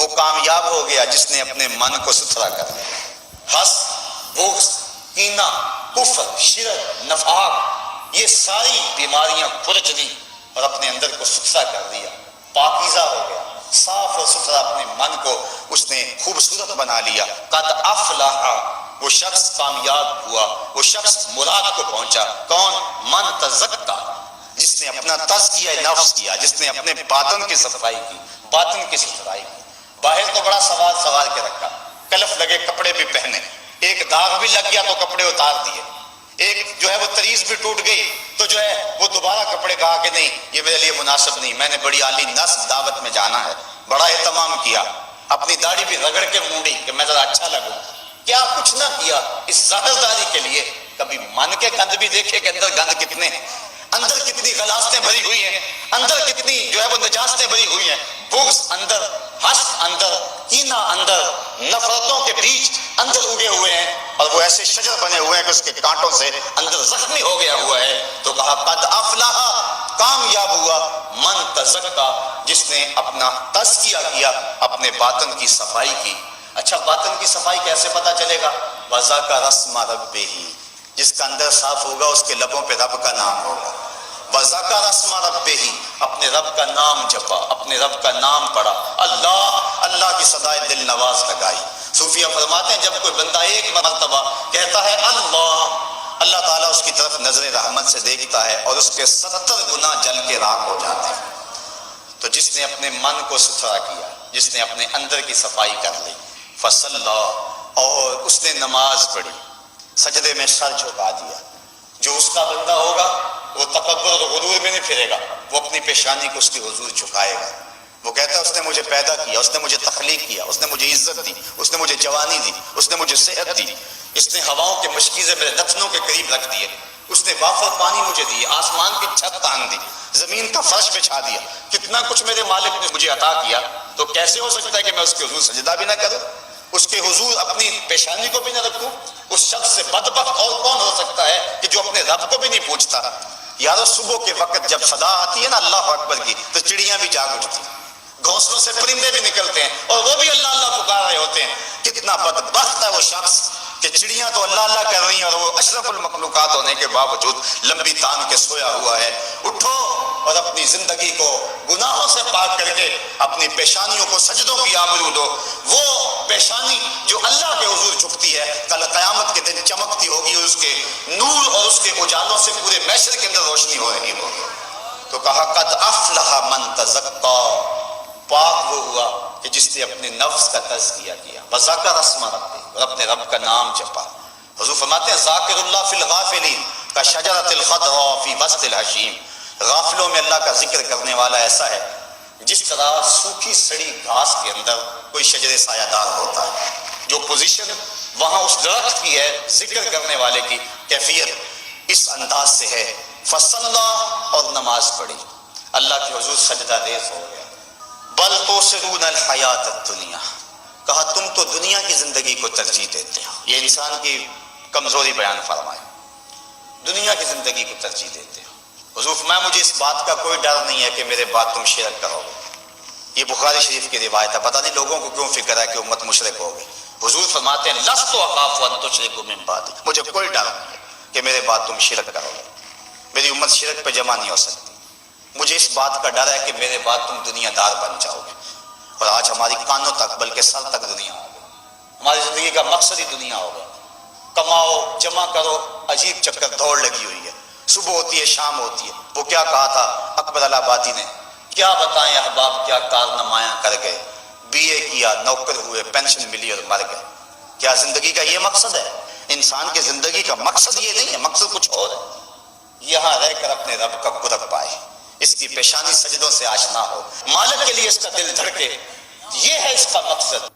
وہ کامیاب ہو گیا جس نے اپنے من کو ستھرا کر لیا۔ حسد، بغض، کینہ، کفر، شرک، نفاق، یہ ساری بیماریاں کھرچ دی اور اپنے اندر کو ستھرا کر دیا، پاکیزہ ہو گیا، صاف اور ستھرا اپنے من کو اس نے خوبصورت بنا لیا۔ قد افلح، وہ شخص کامیاب ہوا، وہ شخص مراد کو پہنچا۔ کون؟ من تزکا، جس نے اپنا تزکیہ نفس کیا، جس نے اپنے باطن کی صفائی کی، باطن کی ستھرائی کی۔ باہر تو بڑا سوار کے رکھا، کلف لگے کپڑے بھی پہنے، ایک داغ بھی لگ گیا تو کپڑے اتار دیے، ایک جو ہے وہ تریز بھی ٹوٹ گئی تو جو ہے وہ دوبارہ کپڑے، کہا کہ نہیں یہ میرے لیے مناسب نہیں، میں نے بڑی عالی نسب دعوت میں جانا ہے، بڑا اہتمام کیا، اپنی داڑھی بھی رگڑ کے مونڈی کہ میں ذرا اچھا لگوں۔ کیا کچھ نہ کیا اس ظاہر داری کے لیے۔ کبھی من کے گند بھی دیکھے کہ اندر گند کتنے ہیں، اندر کتنی غلاظتیں بھری ہوئی ہیں، اندر کتنی جو ہے وہ نجاستیں بھری ہوئی ہیں، بغض اندر، حسد اندر، کینہ اندر، نفرتوں کے بیج اندر اگے ہوئے ہیں، اور وہ ایسے شجر بنے ہوئے ہیں کہ اس کے کانٹوں سے اندر زخمی ہو گیا ہوا ہے۔ تو کہا قد افلح، کامیاب ہوا، من تزکا، جس نے اپنا تزکیہ کیا، اپنے باطن کی صفائی کی۔ اچھا باطن کی صفائی کیسے پتا چلے گا؟ وَذَكَرَ اسْمَ رَبِّهِ، جس کا اندر صاف ہوگا اس کے لبوں پہ رب کا نام ہوگا۔ وَذَكَرَ اسْمَ رَبِّهِ، اپنے رب کا نام جپا، اپنے رب کا نام پڑھا، اللہ اللہ کی صدائے دل نواز لگائی۔ صوفیہ فرماتے ہیں جب کوئی بندہ ایک مرتبہ کہتا ہے اللہ، اللہ تعالیٰ اس کی طرف نظر رحمت سے دیکھتا ہے اور اس کے 70 گناہ جل کے راکھ ہو جاتے ہیں۔ تو جس نے اپنے من کو ستھرا کیا، جس نے اپنے اندر کی صفائی کر لی، فصلی، اور اس نے نماز پڑھی، سجدے میں سر جھکا دیا، جو اس کا بندہ ہوگا وہ تکبر اور غرور میں نہیں پھرے گا، وہ اپنی پیشانی کو اس کے حضور جھکائے گا۔ وہ کہتا ہے اس نے مجھے پیدا کیا، اس نے مجھے تخلیق کیا، اس نے مجھے عزت دی، اس نے مجھے جوانی دی، اس نے مجھے صحت دی، اس نے ہواؤں کے مشکیزے میرے نتنوں کے قریب رکھ دیے، اس نے وافر پانی مجھے دی، آسمان کی چھت تان دی، زمین کا فرش بچھا دیا، کتنا کچھ میرے مالک نے مجھے عطا کیا، تو کیسے ہو سکتا ہے کہ میں اس کے حضور سجدہ بھی نہ کروں، اس کے حضور اپنی پیشانی کو بھی نہ رکھوں؟ اس شخص سے بدبخت اور کون ہو سکتا ہے کہ جو اپنے رب کو بھی نہیں پوچھتا؟ یارو صبح کے وقت جب صدا آتی ہے نا اللہ اکبر کی، تو چڑیاں بھی جاگ اٹھتی، گھونسلوں سے پرندے بھی نکلتے ہیں اور وہ بھی اللہ اللہ پکار رہے ہوتے ہیں۔ کتنا بدبخت ہے وہ شخص کہ چڑیاں تو اللہ اللہ کر رہی ہیں اور وہ اشرف المخلوقات ہونے کے باوجود لمبی تان کے سویا ہوا ہے۔ اٹھو اور اپنی زندگی کو گناہوں سے پاک کر کے اپنی پیشانیوں کو سجدوں کی آبرو دو۔ وہ پیشانی جو اللہ کے حضور جھکتی ہے کل قیامت کے دن چمکتی ہوگی، اس کے نور اور اس کے اجالوں سے پورے محشر کے اندر روشنی ہو رہی ہوگی۔ تو کہا قد افلح من تزکا، پاک وہ ہوا کہ جس نے اپنے نفس کا تزکیہ کیا، وذکر اسم ربہ، اور اپنے رب کا نام جپا۔ حضور فرماتے ہیں ذاکر اللہ فی الغافلین کشجرۃ الخضراء فی وسط الحشیم، غافلوں میں اللہ کا ذکر کرنے والا ایسا ہے جس طرح سوکھی سڑی گھاس کے اندر کوئی شجر سایہ دار ہوتا ہے، جو پوزیشن وہاں اس درخت کی ہے ذکر کرنے والے کی کیفیت اس انداز سے ہے۔ فصلی، اور نماز پڑھی، اللہ کے حضور سجدہ ریز ہو گیا۔ بل تؤثرون الحیات الدنیا، کہا تم تو دنیا کی زندگی کو ترجیح دیتے ہو، یہ انسان کی کمزوری بیان فرمائے، دنیا کی زندگی کو ترجیح دیتے ہو۔ حضور فرمایا مجھے اس بات کا کوئی ڈر نہیں ہے کہ میرے بعد تم شرک کرو گے، یہ بخاری شریف کی روایت ہے، پتہ نہیں لوگوں کو کیوں فکر ہے کہ امت مشرک ہوگی۔ حضور فرماتے ہیں لست اخاف ان تشرکوا من بعدی، مجھے کوئی ڈر نہیں ہے کہ میرے بعد تم شرک کرو گے، میری امت شرک پہ جمع نہیں ہو سکتی، مجھے اس بات کا ڈر ہے کہ میرے بعد تم دنیا دار بن جاؤ گے۔ اور آج ہماری کانوں تک بلکہ سر تک دنیا ہو گئی، ہماری زندگی کا مقصد ہی دنیا ہو گیا، کماؤ جمع کرو، عجیب چکر دوڑ لگی ہوئی ہے، صبح ہوتی ہے شام ہوتی ہے۔ وہ کیا کہا تھا اکبر الہٰبادی نے، کیا بتائیں احباب کیا کارنامائیاں کر گئے، بی اے کیا، نوکر ہوئے، پینشن ملی اور مر گئے۔ کیا زندگی کا یہ مقصد ہے؟ انسان کی زندگی کا مقصد یہ نہیں ہے، مقصد کچھ اور ہے، یہاں رہ کر اپنے رب کا قرب پائے، اس کی پیشانی سجدوں سے آشنا ہو، مالک کے لیے اس کا دل دھڑکے، یہ ہے اس کا مقصد۔